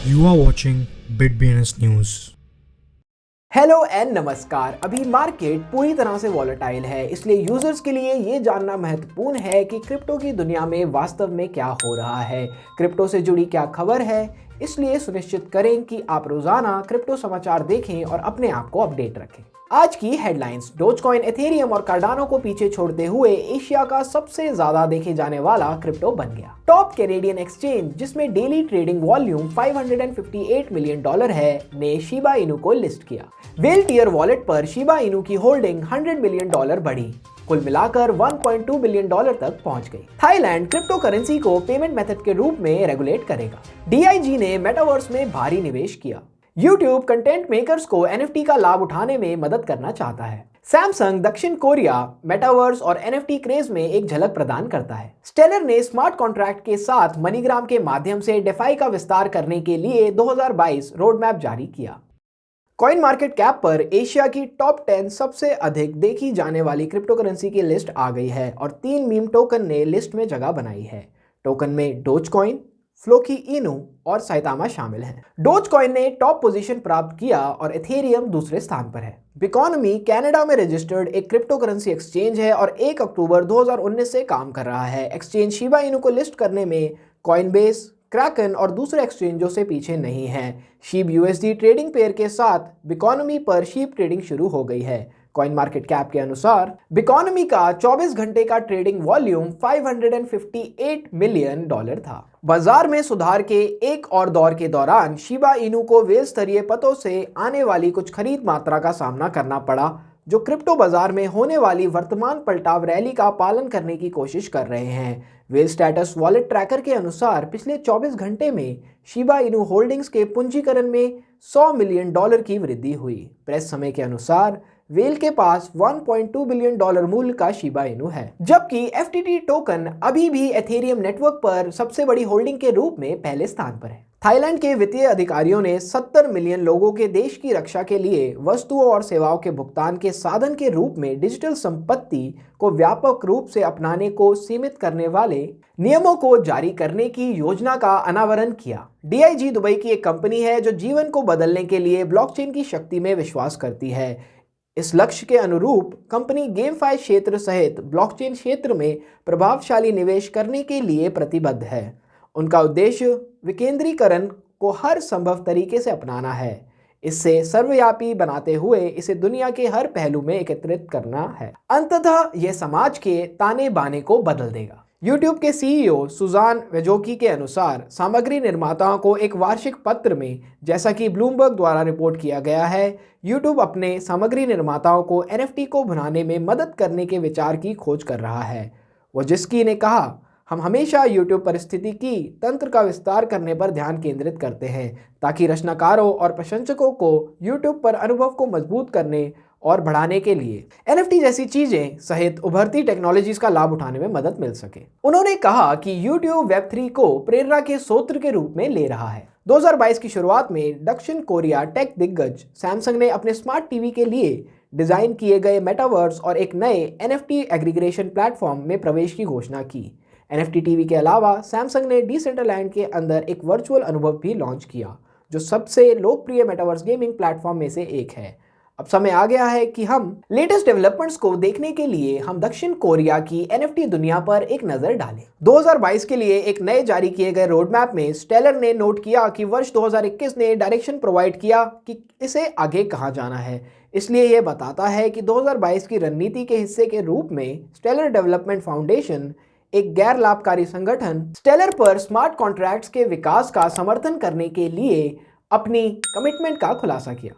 You are watching BitBNS News. Hello and नमस्कार। अभी market पूरी तरह से वॉलेटाइल है, इसलिए यूजर्स के लिए ये जानना महत्वपूर्ण है कि क्रिप्टो की दुनिया में वास्तव में क्या हो रहा है, क्रिप्टो से जुड़ी क्या खबर है। इसलिए सुनिश्चित करें कि आप रोजाना क्रिप्टो समाचार देखें और अपने आप को अपडेट रखें। आज की हेडलाइंस। डोजकॉइन, एथेरियम और कार्डानो को पीछे छोड़ते हुए एशिया का सबसे ज्यादा देखे जाने वाला क्रिप्टो बन गया। टॉप कैनेडियन एक्सचेंज, जिसमें डेली ट्रेडिंग वॉल्यूम $558 मिलियन है, ने शिबा इनू को लिस्ट किया। वेल टियर वॉलेट पर शिबा इनू की होल्डिंग $100 मिलियन बढ़ी, कुल मिलाकर $1.2 बिलियन तक पहुंच गई। थाईलैंड क्रिप्टो करेंसी को पेमेंट मेथड के रूप में रेगुलेट करेगा। DIG ने मेटावर्स में भारी निवेश किया। YouTube कंटेंट मेकर्स को NFT का लाभ उठाने में मदद करना चाहता है। सैमसंग दक्षिण कोरिया मेटावर्स और NFT क्रेज में एक झलक प्रदान करता है। स्टेलर ने स्मार्ट कॉन्ट्रैक्ट के साथ मनीग्राम के माध्यम से डेफाई का विस्तार करने के लिए 2022 रोड मैप जारी किया। कॉइन मार्केट कैप पर एशिया की टॉप 10 सबसे अधिक देखी जाने वाली क्रिप्टो करेंसी की लिस्ट आ गई है और 3 मीम टोकन ने लिस्ट में जगह बनाई है। टोकन में डोजकॉइन, फ्लोकी इनू और साइतामा शामिल हैं। डोजकॉइन ने टॉप पोजीशन प्राप्त किया और एथेरियम दूसरे स्थान पर है। बिकॉनमी कनाडा में रजिस्टर्ड एक क्रिप्टो करेंसी एक्सचेंज है और 1 अक्टूबर 2019 से काम कर रहा है। एक्सचेंज शिबा इनू को लिस्ट करने में कॉइनबेस, क्रैकन और दूसरे एक्सचेंजों से पीछे नहीं है। शीब USD ट्रेडिंग पेयर के साथ बिकॉनमी पर शीब ट्रेडिंग शुरू हो गई है। कॉइन मार्केट कैप के अनुसार बिकॉनमी का 24 घंटे का ट्रेडिंग वॉल्यूम $558 मिलियन था। बाजार में सुधार के एक और दौर के दौरान शिबा इनू को वेल स्तरीय पतों से आने वाली कुछ खरीद मात्रा का सामना करना पड़ा, जो क्रिप्टो बाजार में होने वाली वर्तमान पलटाव रैली का पालन करने की कोशिश कर रहे हैं। वेल स्टेटस वॉलेट ट्रैकर के अनुसार पिछले 24 घंटे में शिबा इनू होल्डिंग्स के पूंजीकरण में $100 मिलियन की वृद्धि हुई। प्रेस समय के अनुसार वेल के पास $1.2 बिलियन मूल्य का शिबा इनू है, जबकि FTT टोकन अभी भी एथेरियम नेटवर्क पर सबसे बड़ी होल्डिंग के रूप में पहले स्थान पर है। थाईलैंड के वित्तीय अधिकारियों ने 70 मिलियन लोगों के देश की रक्षा के लिए वस्तुओं और सेवाओं के भुगतान के साधन के रूप में डिजिटल संपत्ति को व्यापक रूप से अपनाने को सीमित करने वाले नियमों को जारी करने की योजना का अनावरण किया। DIG दुबई की एक कंपनी है जो जीवन को बदलने के लिए ब्लॉकचेन की शक्ति में विश्वास करती है। इस लक्ष्य के अनुरूप कंपनी गेमफाई क्षेत्र सहित ब्लॉकचेन क्षेत्र में प्रभावशाली निवेश करने के लिए प्रतिबद्ध है। उनका उद्देश्य विकेंद्रीकरण को हर संभव तरीके से अपनाना है, इससे सर्वव्यापी बनाते हुए इसे दुनिया के हर पहलू में एकत्रित करना है। अंततः यह समाज के ताने बाने को बदल देगा। YouTube के CEO सुजान वेजोकी के अनुसार सामग्री निर्माताओं को एक वार्षिक पत्र में, जैसा कि ब्लूमबर्ग द्वारा रिपोर्ट किया गया है, YouTube अपने सामग्री निर्माताओं को NFT को बनाने में मदद करने के विचार की खोज कर रहा है। वोजिस्की ने कहा, हम हमेशा YouTube परिस्थितिकी तंत्र का विस्तार करने पर ध्यान केंद्रित करते हैं ताकि रचनाकारों और प्रशंसकों को YouTube पर अनुभव को मजबूत करने और बढ़ाने के लिए NFT जैसी चीजें सहित उभरती टेक्नोलॉजीज का लाभ उठाने में मदद मिल सके। उन्होंने कहा कि YouTube Web3 को प्रेरणा के स्रोत के रूप में ले रहा है। 2022 की शुरुआत में दक्षिण कोरिया टेक दिग्गज सैमसंग ने अपने स्मार्ट टीवी के लिए डिजाइन किए गए मेटावर्स और एक नए NFT एग्रीगेशन प्लेटफॉर्म में प्रवेश की घोषणा की। NFT टीवी के अलावा सैमसंग ने डिसेंट्रलैंड के अंदर एक वर्चुअल अनुभव भी लॉन्च किया, जो सबसे लोकप्रिय मेटावर्स गेमिंग प्लेटफॉर्म में से एक है। अब समय आ गया है कि हम लेटेस्ट डेवलपमेंट्स को देखने के लिए हम दक्षिण कोरिया की NFT दुनिया पर एक नजर डालें। 2022 के लिए एक नए जारी किए गए रोड मैप में स्टेलर ने नोट किया कि वर्ष 2021 ने डायरेक्शन प्रोवाइड किया कि इसे आगे कहां जाना है। इसलिए यह बताता है कि 2022 की रणनीति के हिस्से के रूप में स्टेलर डेवलपमेंट फाउंडेशन, एक गैर लाभकारी संगठन, स्टेलर पर स्मार्ट कॉन्ट्रैक्ट्स के विकास का समर्थन करने के लिए अपनी कमिटमेंट का खुलासा किया।